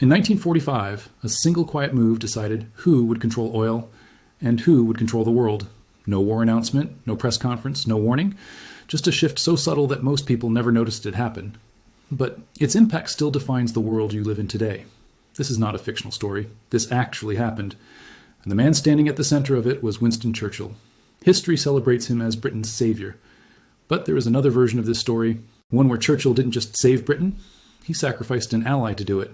In 1945, a single quiet move decided who would control oil and who would control the world. No war announcement, no press conference, no warning, just a shift so subtle that most people never noticed it happen. But its impact still defines the world you live in today. This is not a fictional story. This actually happened. And the man standing at the center of it was Winston Churchill. History celebrates him as Britain's savior. But there is another version of this story, one where Churchill didn't just save Britain, he sacrificed an ally to do it.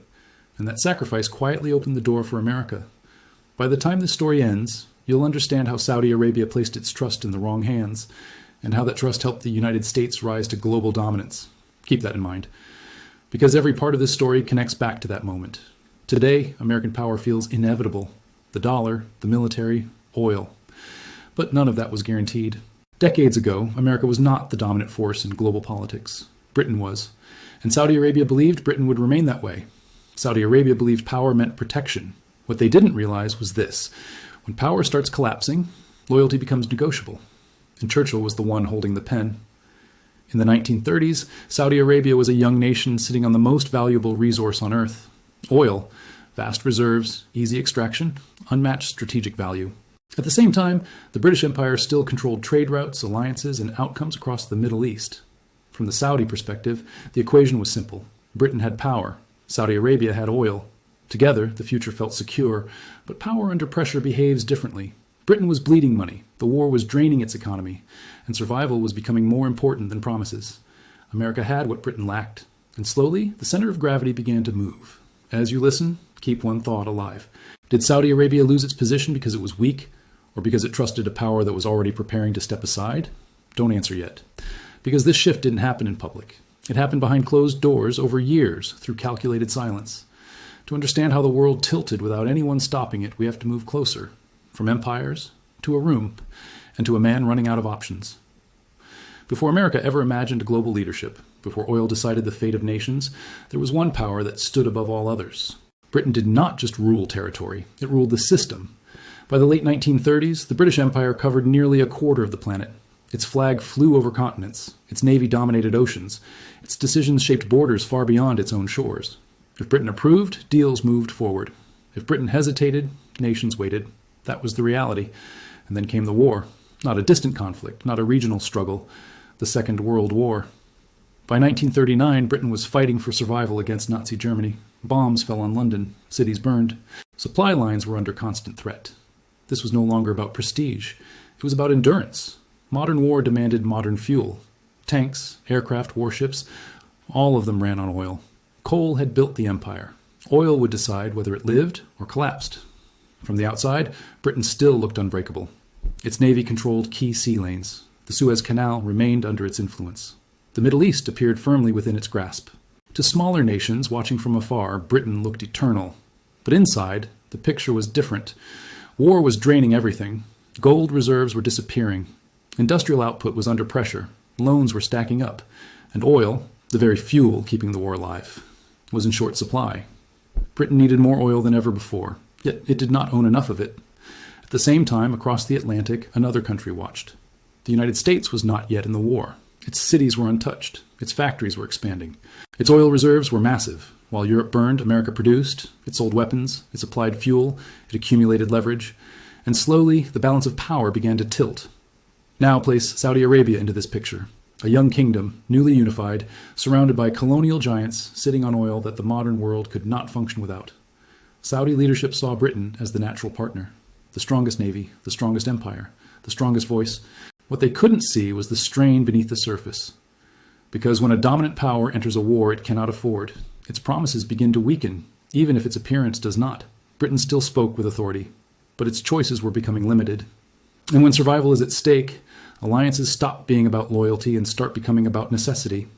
And that sacrifice quietly opened the door for America. By the time this story ends, you'll understand how Saudi Arabia placed its trust in the wrong hands, and how that trust helped the United States rise to global dominance. Keep that in mind, because every part of this story connects back to that moment. Today, American power feels inevitable. The dollar, the military, oil. But none of that was guaranteed. Decades ago, America was not the dominant force in global politics. Britain was. And Saudi Arabia believed Britain would remain that way. Saudi Arabia believed power meant protection. What they didn't realize was this. When power starts collapsing, loyalty becomes negotiable. And Churchill was the one holding the pen. In the 1930s, Saudi Arabia was a young nation sitting on the most valuable resource on earth. Oil, vast reserves, easy extraction, unmatched strategic value. At the same time, the British Empire still controlled trade routes, alliances, and outcomes across the Middle East. From the Saudi perspective, the equation was simple. Britain had power. Saudi Arabia had oil. Together, the future felt secure, but power under pressure behaves differently. Britain was bleeding money, the war was draining its economy, and survival was becoming more important than promises. America had what Britain lacked, and slowly, the center of gravity began to move. As you listen, keep one thought alive. Did Saudi Arabia lose its position because it was weak, or because it trusted a power that was already preparing to step aside? Don't answer yet. Because this shift didn't happen in public. It happened behind closed doors over years through calculated silence. To understand how the world tilted without anyone stopping it, we have to move closer. From empires to a room and to a man running out of options. Before America ever imagined global leadership, before oil decided the fate of nations, there was one power that stood above all others. Britain did not just rule territory, it ruled the system. By the late 1930s, the British Empire covered nearly a quarter of the planet. Its flag flew over continents, its navy dominated oceans, its decisions shaped borders far beyond its own shores. If Britain approved, deals moved forward. If Britain hesitated, nations waited. That was the reality. And then came the war. Not a distant conflict, not a regional struggle, the Second World War. By 1939, Britain was fighting for survival against Nazi Germany. Bombs fell on London, cities burned. Supply lines were under constant threat. This was no longer about prestige. It was about endurance. Modern war demanded modern fuel. Tanks, aircraft, warships, all of them ran on oil. Coal had built the empire. Oil would decide whether it lived or collapsed. From the outside, Britain still looked unbreakable. Its navy controlled key sea lanes. The Suez Canal remained under its influence. The Middle East appeared firmly within its grasp. To smaller nations watching from afar, Britain looked eternal. But inside, the picture was different. War was draining everything. Gold reserves were disappearing. Industrial output was under pressure. Loans were stacking up. And oil, the very fuel keeping the war alive, was in short supply. Britain needed more oil than ever before, yet it did not own enough of it. At the same time, across the Atlantic, another country watched. The United States was not yet in the war. Its cities were untouched. Its factories were expanding. Its oil reserves were massive. While Europe burned, America produced. It sold weapons. It supplied fuel. It accumulated leverage. And slowly, the balance of power began to tilt. Now place Saudi Arabia into this picture. A young kingdom, newly unified, surrounded by colonial giants sitting on oil that the modern world could not function without. Saudi leadership saw Britain as the natural partner. The strongest navy, the strongest empire, the strongest voice. What they couldn't see was the strain beneath the surface. Because when a dominant power enters a war it cannot afford, its promises begin to weaken, even if its appearance does not. Britain still spoke with authority, but its choices were becoming limited. And when survival is at stake, alliances stop being about loyalty and start becoming about necessity.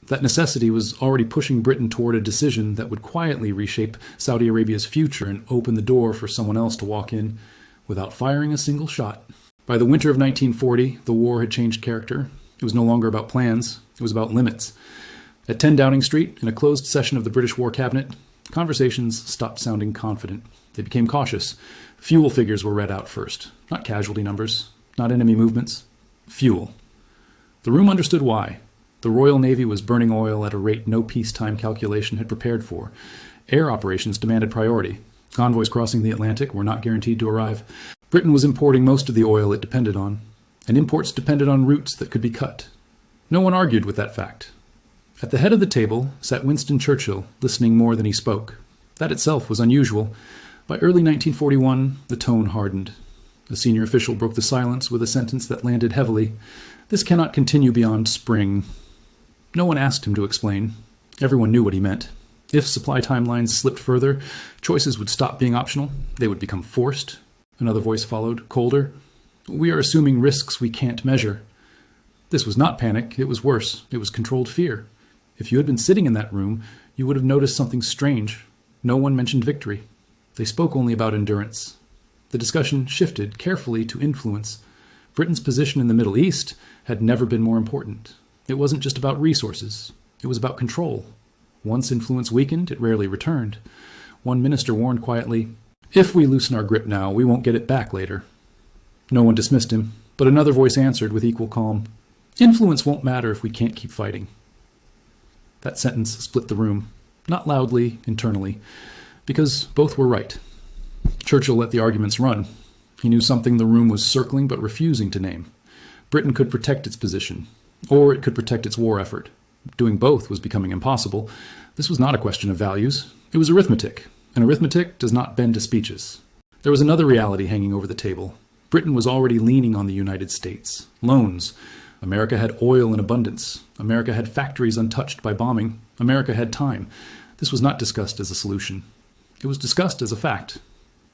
That necessity was already pushing Britain toward a decision that would quietly reshape Saudi Arabia's future and open the door for someone else to walk in without firing a single shot. By the winter of 1940, the war had changed character. It was no longer about plans, it was about limits. At 10 Downing Street, in a closed session of the British War Cabinet, conversations stopped sounding confident. They became cautious. Fuel figures were read out first. Not casualty numbers, not enemy movements. Fuel. The room understood why. The Royal Navy was burning oil at a rate no peacetime calculation had prepared for. Air operations demanded priority. Convoys crossing the Atlantic were not guaranteed to arrive. Britain was importing most of the oil it depended on, and imports depended on routes that could be cut. No one argued with that fact. At the head of the table sat Winston Churchill, listening more than he spoke. That itself was unusual. By early 1941, the tone hardened. A senior official broke the silence with a sentence that landed heavily. "This cannot continue beyond spring." No one asked him to explain. Everyone knew what he meant. If supply timelines slipped further, choices would stop being optional. They would become forced. Another voice followed, colder. "We are assuming risks we can't measure." This was not panic. It was worse. It was controlled fear. If you had been sitting in that room, you would have noticed something strange. No one mentioned victory. They spoke only about endurance. The discussion shifted carefully to influence. Britain's position in the Middle East had never been more important. It wasn't just about resources. It was about control. Once influence weakened, it rarely returned. One minister warned quietly, "If we loosen our grip now, we won't get it back later." No one dismissed him, but another voice answered with equal calm, "Influence won't matter if we can't keep fighting." That sentence split the room, not loudly, internally, because both were right. Churchill let the arguments run. He knew something the room was circling but refusing to name. Britain could protect its position, or it could protect its war effort. Doing both was becoming impossible. This was not a question of values. It was arithmetic, and arithmetic does not bend to speeches. There was another reality hanging over the table. Britain was already leaning on the United States. Loans. America had oil in abundance. America had factories untouched by bombing. America had time. This was not discussed as a solution. It was discussed as a fact.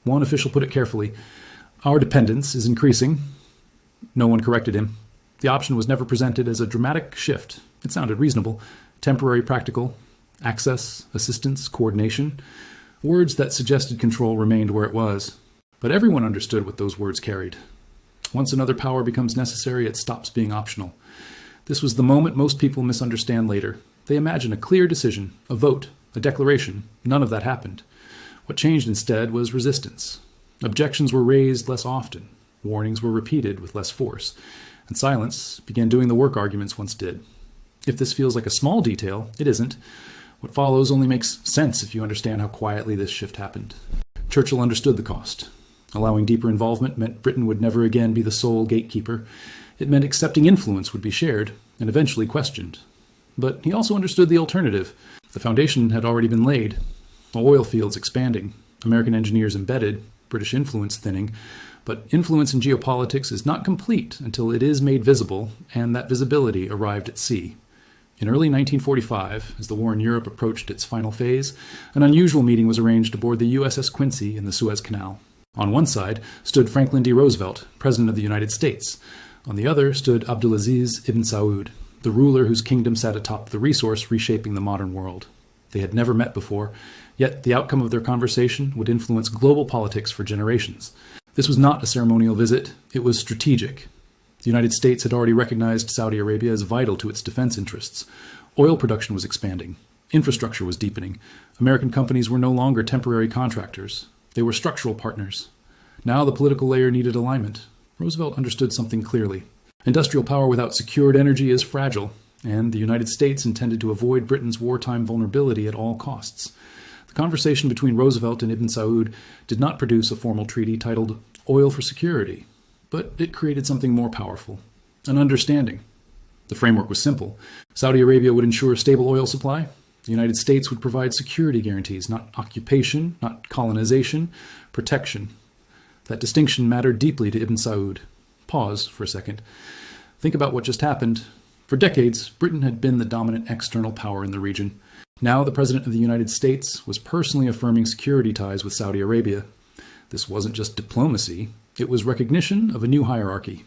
One official put it carefully, "Our dependence is increasing." No one corrected him. The option was never presented as a dramatic shift. It sounded reasonable. Temporary, practical. Access, assistance, coordination. Words that suggested control remained where it was. But everyone understood what those words carried. Once another power becomes necessary, it stops being optional. This was the moment most people misunderstand later. They imagine a clear decision, a vote, a declaration. None of that happened. What changed instead was resistance. Objections were raised less often. Warnings were repeated with less force. And silence began doing the work arguments once did. If this feels like a small detail, it isn't. What follows only makes sense if you understand how quietly this shift happened. Churchill understood the cost. Allowing deeper involvement meant Britain would never again be the sole gatekeeper. It meant accepting influence would be shared and eventually questioned. But he also understood the alternative. The foundation had already been laid. Oil fields expanding, American engineers embedded, British influence thinning. But influence in geopolitics is not complete until it is made visible, and that visibility arrived at sea. In early 1945, as the war in Europe approached its final phase, an unusual meeting was arranged aboard the USS Quincy in the Suez Canal. On one side stood Franklin D. Roosevelt, President of the United States. On the other stood Abdulaziz ibn Saud, the ruler whose kingdom sat atop the resource reshaping the modern world. They had never met before, yet the outcome of their conversation would influence global politics for generations. This was not a ceremonial visit, it was strategic. The United States had already recognized Saudi Arabia as vital to its defense interests. Oil production was expanding. Infrastructure was deepening. American companies were no longer temporary contractors. They were structural partners. Now the political layer needed alignment. Roosevelt understood something clearly. Industrial power without secured energy is fragile, and the United States intended to avoid Britain's wartime vulnerability at all costs. The conversation between Roosevelt and Ibn Saud did not produce a formal treaty titled Oil for Security, but it created something more powerful, an understanding. The framework was simple. Saudi Arabia would ensure a stable oil supply. The United States would provide security guarantees, not occupation, not colonization, protection. That distinction mattered deeply to Ibn Saud. Pause for a second. Think about what just happened. For decades, Britain had been the dominant external power in the region. Now the President of the United States was personally affirming security ties with Saudi Arabia. This wasn't just diplomacy. It was recognition of a new hierarchy.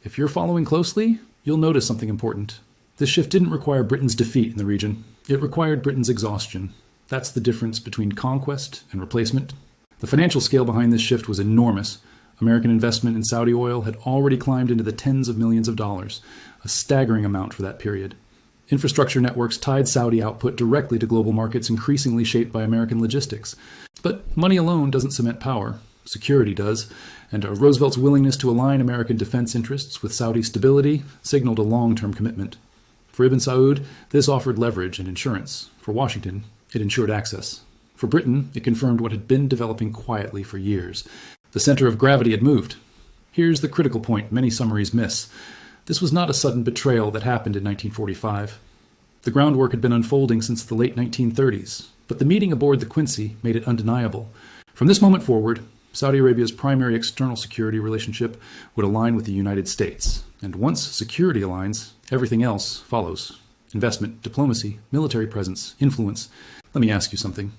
If you're following closely, you'll notice something important. This shift didn't require Britain's defeat in the region. It required Britain's exhaustion. That's the difference between conquest and replacement. The financial scale behind this shift was enormous. American investment in Saudi oil had already climbed into the tens of millions of dollars, a staggering amount for that period. Infrastructure networks tied Saudi output directly to global markets increasingly shaped by American logistics. But money alone doesn't cement power. Security does, and Roosevelt's willingness to align American defense interests with Saudi stability signaled a long-term commitment. For Ibn Saud, this offered leverage and insurance. For Washington, it ensured access. For Britain, it confirmed what had been developing quietly for years. The center of gravity had moved. Here's the critical point many summaries miss. This was not a sudden betrayal that happened in 1945. The groundwork had been unfolding since the late 1930s, but the meeting aboard the Quincy made it undeniable. From this moment forward, Saudi Arabia's primary external security relationship would align with the United States. And once security aligns, everything else follows. Investment, diplomacy, military presence, influence. Let me ask you something.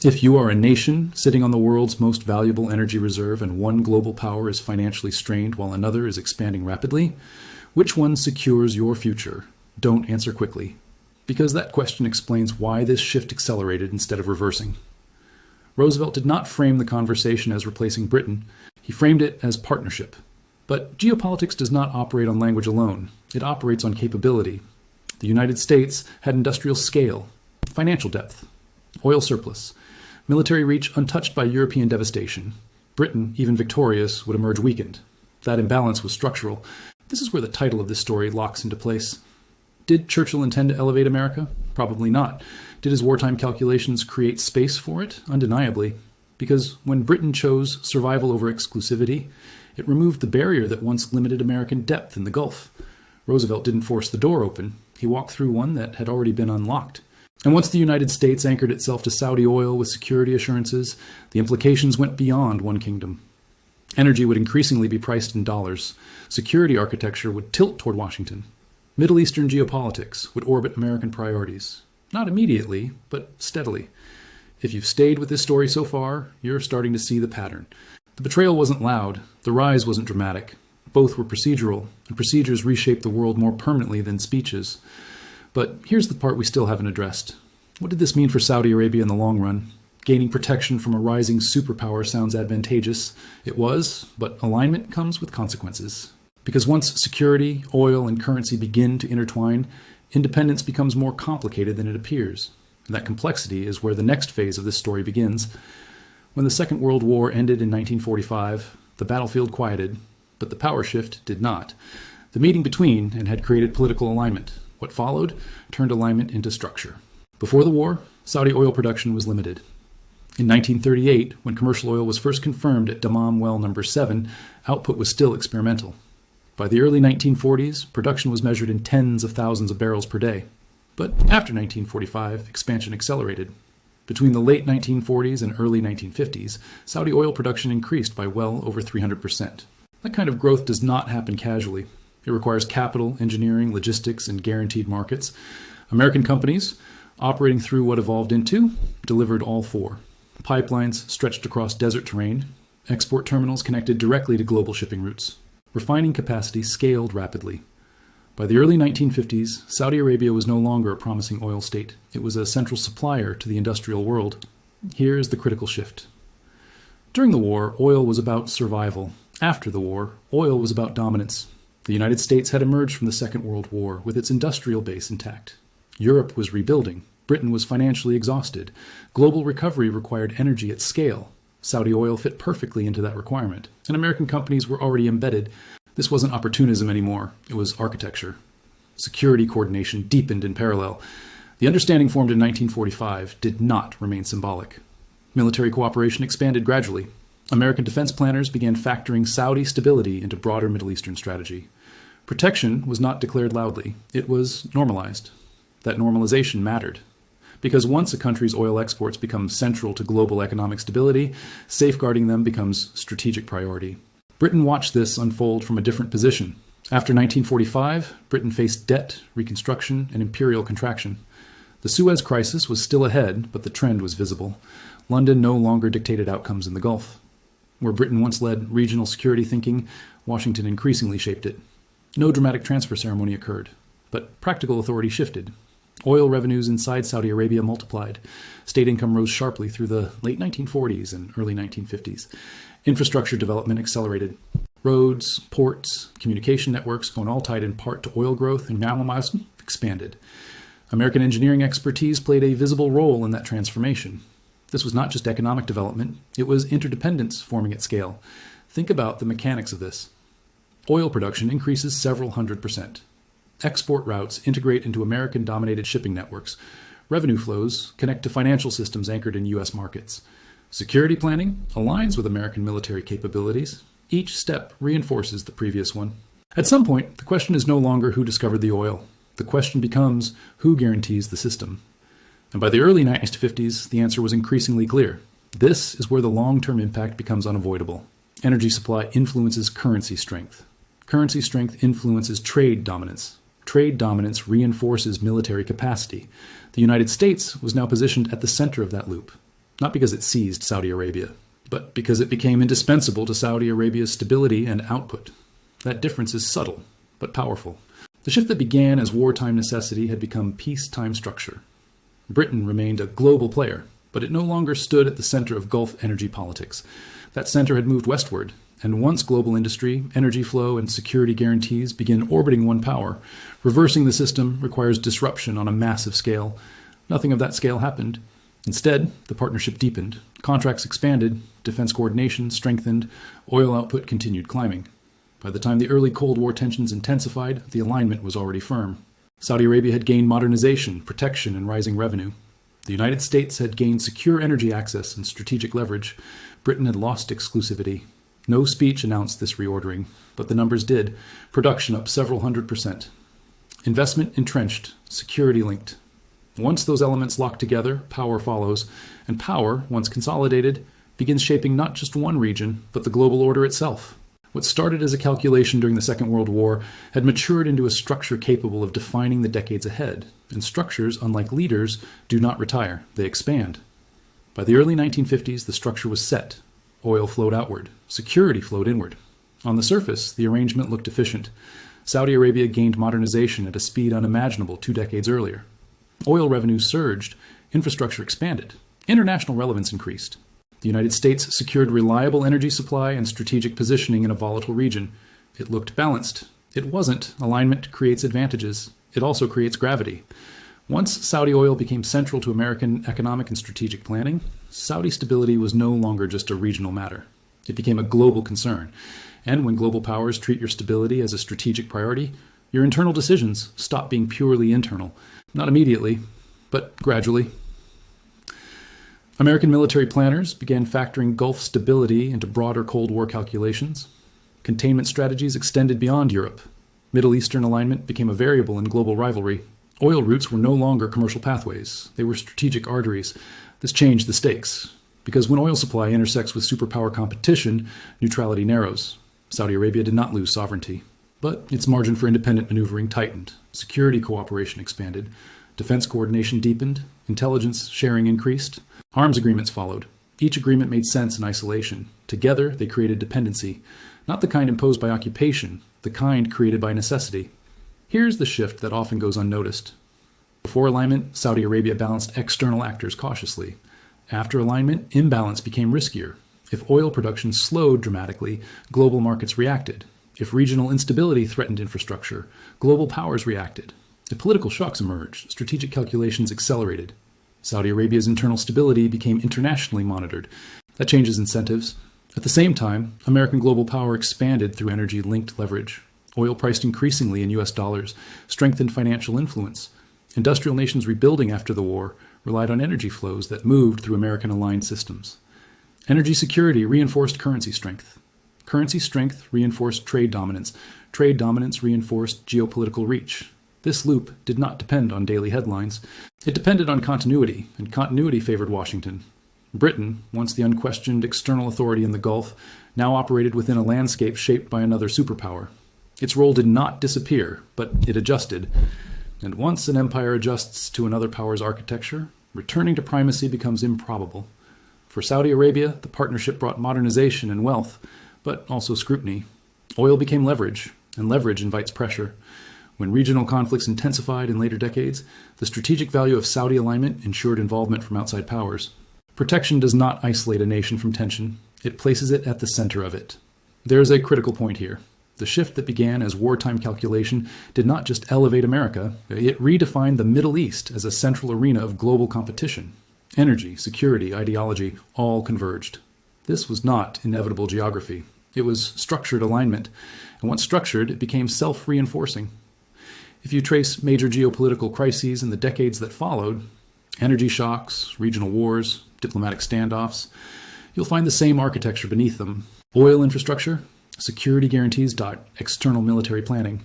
If you are a nation sitting on the world's most valuable energy reserve and one global power is financially strained while another is expanding rapidly, which one secures your future? Don't answer quickly, because that question explains why this shift accelerated instead of reversing. Roosevelt did not frame the conversation as replacing Britain. He framed it as partnership. But geopolitics does not operate on language alone. It operates on capability. The United States had industrial scale, financial depth, oil surplus, military reach untouched by European devastation. Britain, even victorious, would emerge weakened. That imbalance was structural. This is where the title of this story locks into place. Did Churchill intend to elevate America? Probably not. Did his wartime calculations create space for it? Undeniably. Because when Britain chose survival over exclusivity, it removed the barrier that once limited American depth in the Gulf. Roosevelt didn't force the door open. He walked through one that had already been unlocked. And once the United States anchored itself to Saudi oil with security assurances, the implications went beyond one kingdom. Energy would increasingly be priced in dollars. Security architecture would tilt toward Washington. Middle Eastern geopolitics would orbit American priorities. Not immediately, but steadily. If you've stayed with this story so far, you're starting to see the pattern. The betrayal wasn't loud. The rise wasn't dramatic. Both were procedural, and procedures reshape the world more permanently than speeches. But here's the part we still haven't addressed. What did this mean for Saudi Arabia in the long run? Gaining protection from a rising superpower sounds advantageous. It was, but alignment comes with consequences. Because once security, oil, and currency begin to intertwine, independence becomes more complicated than it appears. And that complexity is where the next phase of this story begins. When the Second World War ended in 1945, the battlefield quieted, but the power shift did not. The meeting between and had created political alignment. What followed turned alignment into structure. Before the war, Saudi oil production was limited. In 1938, when commercial oil was first confirmed at Dammam Well No. 7, output was still experimental. By the early 1940s, production was measured in tens of thousands of barrels per day. But after 1945, expansion accelerated. Between the late 1940s and early 1950s, Saudi oil production increased by well over 300%. That kind of growth does not happen casually. It requires capital, engineering, logistics, and guaranteed markets. American companies, operating through what evolved into, delivered all four. Pipelines stretched across desert terrain, export terminals connected directly to global shipping routes. Refining capacity scaled rapidly. By the early 1950s, Saudi Arabia was no longer a promising oil state. It was a central supplier to the industrial world. Here is the critical shift. During the war, oil was about survival. After the war, oil was about dominance. The United States had emerged from the Second World War with its industrial base intact. Europe was rebuilding. Britain was financially exhausted. Global recovery required energy at scale. Saudi oil fit perfectly into that requirement, and American companies were already embedded. This wasn't opportunism anymore. It was architecture. Security coordination deepened in parallel. The understanding formed in 1945 did not remain symbolic. Military cooperation expanded gradually. American defense planners began factoring Saudi stability into broader Middle Eastern strategy. Protection was not declared loudly. It was normalized. That normalization mattered. Because once a country's oil exports become central to global economic stability, safeguarding them becomes strategic priority. Britain watched this unfold from a different position. After 1945, Britain faced debt, reconstruction, and imperial contraction. The Suez Crisis was still ahead, but the trend was visible. London no longer dictated outcomes in the Gulf. Where Britain once led regional security thinking, Washington increasingly shaped it. No dramatic transfer ceremony occurred, but practical authority shifted. Oil revenues inside Saudi Arabia multiplied. State income rose sharply through the late 1940s and early 1950s. Infrastructure development accelerated. Roads, ports, communication networks, going all tied in part to oil growth and nationalism, expanded. American engineering expertise played a visible role in that transformation. This was not just economic development, it was interdependence forming at scale. Think about the mechanics of this. Oil production increases several 100%. Export routes integrate into American-dominated shipping networks. Revenue flows connect to financial systems anchored in U.S. markets. Security planning aligns with American military capabilities. Each step reinforces the previous one. At some point, the question is no longer who discovered the oil. The question becomes who guarantees the system. And by the early 1950s, the answer was increasingly clear. This is where the long-term impact becomes unavoidable. Energy supply influences currency strength. Currency strength influences trade dominance. Trade dominance reinforces military capacity. The United States was now positioned at the center of that loop, not because it seized Saudi Arabia, but because it became indispensable to Saudi Arabia's stability and output. That difference is subtle, but powerful. The shift that began as wartime necessity had become peacetime structure. Britain remained a global player, but it no longer stood at the center of Gulf energy politics. That center had moved westward, and once global industry, energy flow, and security guarantees begin orbiting one power, reversing the system requires disruption on a massive scale. Nothing of that scale happened. Instead, the partnership deepened. Contracts expanded, defense coordination strengthened, oil output continued climbing. By the time the early Cold War tensions intensified, the alignment was already firm. Saudi Arabia had gained modernization, protection, and rising revenue. The United States had gained secure energy access and strategic leverage. Britain had lost exclusivity. No speech announced this reordering, but the numbers did. Production up several 100%. Investment entrenched, security linked. Once those elements lock together, power follows, and power, once consolidated, begins shaping not just one region, but the global order itself. What started as a calculation during the Second World War had matured into a structure capable of defining the decades ahead, and structures, unlike leaders, do not retire, they expand. By the early 1950s, the structure was set. Oil flowed outward. Security flowed inward. On the surface, the arrangement looked efficient. Saudi Arabia gained modernization at a speed unimaginable 2 decades earlier. Oil revenues surged. Infrastructure expanded. International relevance increased. The United States secured reliable energy supply and strategic positioning in a volatile region. It looked balanced. It wasn't. Alignment creates advantages. It also creates gravity. Once Saudi oil became central to American economic and strategic planning, Saudi stability was no longer just a regional matter. It became a global concern. And when global powers treat your stability as a strategic priority, your internal decisions stop being purely internal. Not immediately, but gradually. American military planners began factoring Gulf stability into broader Cold War calculations. Containment strategies extended beyond Europe. Middle Eastern alignment became a variable in global rivalry. Oil routes were no longer commercial pathways. They were strategic arteries. This changed the stakes. Because when oil supply intersects with superpower competition, neutrality narrows. Saudi Arabia did not lose sovereignty, but its margin for independent maneuvering tightened. Security cooperation expanded. Defense coordination deepened. Intelligence sharing increased. Arms agreements followed. Each agreement made sense in isolation. Together, they created dependency. Not the kind imposed by occupation, the kind created by necessity. Here's the shift that often goes unnoticed. Before alignment, Saudi Arabia balanced external actors cautiously. After alignment, imbalance became riskier. If oil production slowed dramatically, global markets reacted. If regional instability threatened infrastructure, global powers reacted. If political shocks emerged, strategic calculations accelerated. Saudi Arabia's internal stability became internationally monitored. That changes incentives. At the same time, American global power expanded through energy-linked leverage. Oil priced increasingly in U.S. dollars strengthened financial influence. Industrial nations rebuilding after the war relied on energy flows that moved through American-aligned systems. Energy security reinforced currency strength. Currency strength reinforced trade dominance. Trade dominance reinforced geopolitical reach. This loop did not depend on daily headlines. It depended on continuity, and continuity favored Washington. Britain, once the unquestioned external authority in the Gulf, now operated within a landscape shaped by another superpower. Its role did not disappear, but it adjusted. And once an empire adjusts to another power's architecture, returning to primacy becomes improbable. For Saudi Arabia, the partnership brought modernization and wealth, but also scrutiny. Oil became leverage, and leverage invites pressure. When regional conflicts intensified in later decades, the strategic value of Saudi alignment ensured involvement from outside powers. Protection does not isolate a nation from tension. It places it at the center of it. There is a critical point here. The shift that began as wartime calculation did not just elevate America, it redefined the Middle East as a central arena of global competition. Energy, security, ideology, all converged. This was not inevitable geography. It was structured alignment, and once structured, it became self-reinforcing. If you trace major geopolitical crises in the decades that followed, Energy shocks, regional wars, diplomatic standoffs. You'll find the same architecture beneath them. Oil infrastructure, security guarantees. External military planning.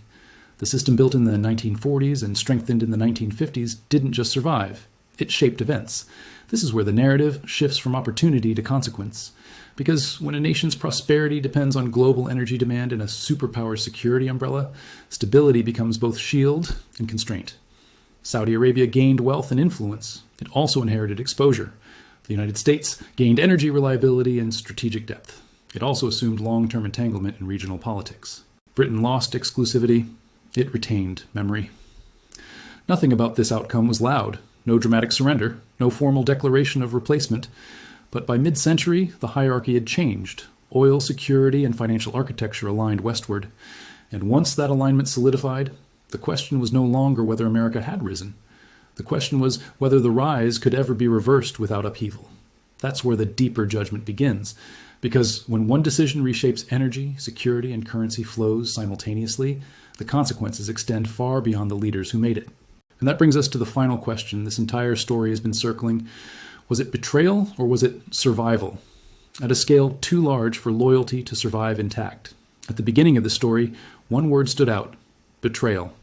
The system built in the 1940s and strengthened in the 1950s didn't just survive. It shaped events. This is where the narrative shifts from opportunity to consequence. Because when a nation's prosperity depends on global energy demand and a superpower security umbrella, stability becomes both shield and constraint. Saudi Arabia gained wealth and influence. It also inherited exposure. The United States gained energy reliability and strategic depth. It also assumed long-term entanglement in regional politics. Britain lost exclusivity. It retained memory. Nothing about this outcome was loud. No dramatic surrender. No formal declaration of replacement. But by mid-century, the hierarchy had changed. Oil security and financial architecture aligned westward. And once that alignment solidified, the question was no longer whether America had risen. The question was whether the rise could ever be reversed without upheaval. That's where the deeper judgment begins. Because when one decision reshapes energy, security, and currency flows simultaneously, the consequences extend far beyond the leaders who made it. And that brings us to the final question this entire story has been circling. Was it betrayal or was it survival? At a scale too large for loyalty to survive intact. At the beginning of the story, one word stood out: betrayal.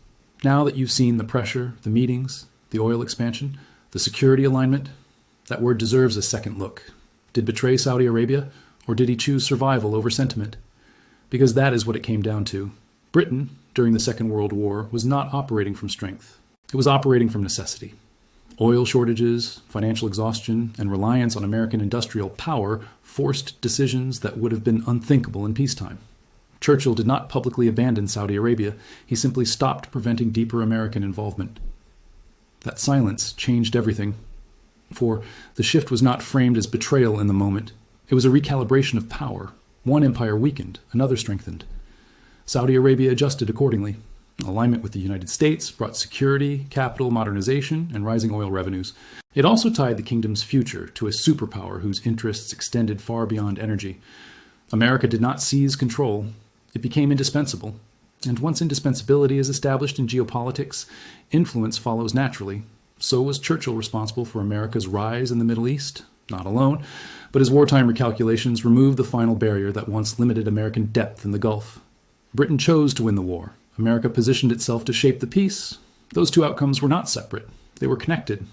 Now that you've seen the pressure, the meetings, the oil expansion, the security alignment, that word deserves a second look. Did betray Saudi Arabia, or did he choose survival over sentiment? Because that is what it came down to. Britain, during the Second World War, was not operating from strength. It was operating from necessity. Oil shortages, financial exhaustion, and reliance on American industrial power forced decisions that would have been unthinkable in peacetime. Churchill did not publicly abandon Saudi Arabia. He simply stopped preventing deeper American involvement. That silence changed everything. For the shift was not framed as betrayal in the moment. It was a recalibration of power. One empire weakened, another strengthened. Saudi Arabia adjusted accordingly. Alignment with the United States brought security, capital modernization, and rising oil revenues. It also tied the kingdom's future to a superpower whose interests extended far beyond energy. America did not seize control. It became indispensable. And once indispensability is established in geopolitics, influence follows naturally. So was Churchill responsible for America's rise in the Middle East? Not alone, but his wartime recalculations removed the final barrier that once limited American depth in the Gulf. Britain chose to win the war. America positioned itself to shape the peace. Those two outcomes were not separate. They were connected.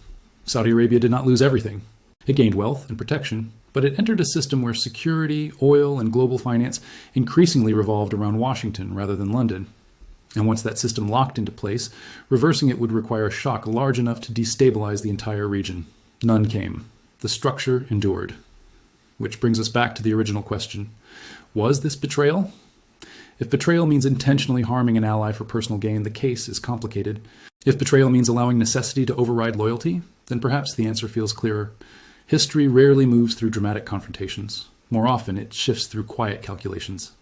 Saudi Arabia did not lose everything. It gained wealth and protection, but it entered a system where security, oil, and global finance increasingly revolved around Washington rather than London. And once that system locked into place, reversing it would require a shock large enough to destabilize the entire region. None came. The structure endured. Which brings us back to the original question. Was this betrayal? If betrayal means intentionally harming an ally for personal gain, the case is complicated. If betrayal means allowing necessity to override loyalty, then perhaps the answer feels clearer. History rarely moves through dramatic confrontations. More often, it shifts through quiet calculations.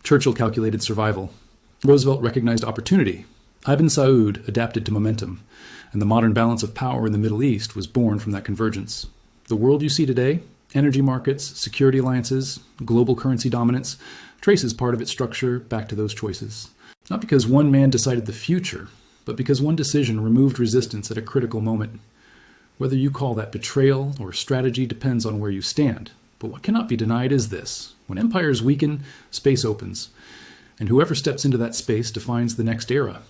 Churchill calculated survival. Roosevelt recognized opportunity. Ibn Saud adapted to momentum. And the modern balance of power in the Middle East was born from that convergence. The world you see today, energy markets, security alliances, global currency dominance, traces part of its structure back to those choices. Not because one man decided the future, but because one decision removed resistance at a critical moment. Whether you call that betrayal or strategy depends on where you stand. But what cannot be denied is this. When empires weaken, space opens. And whoever steps into that space defines the next era.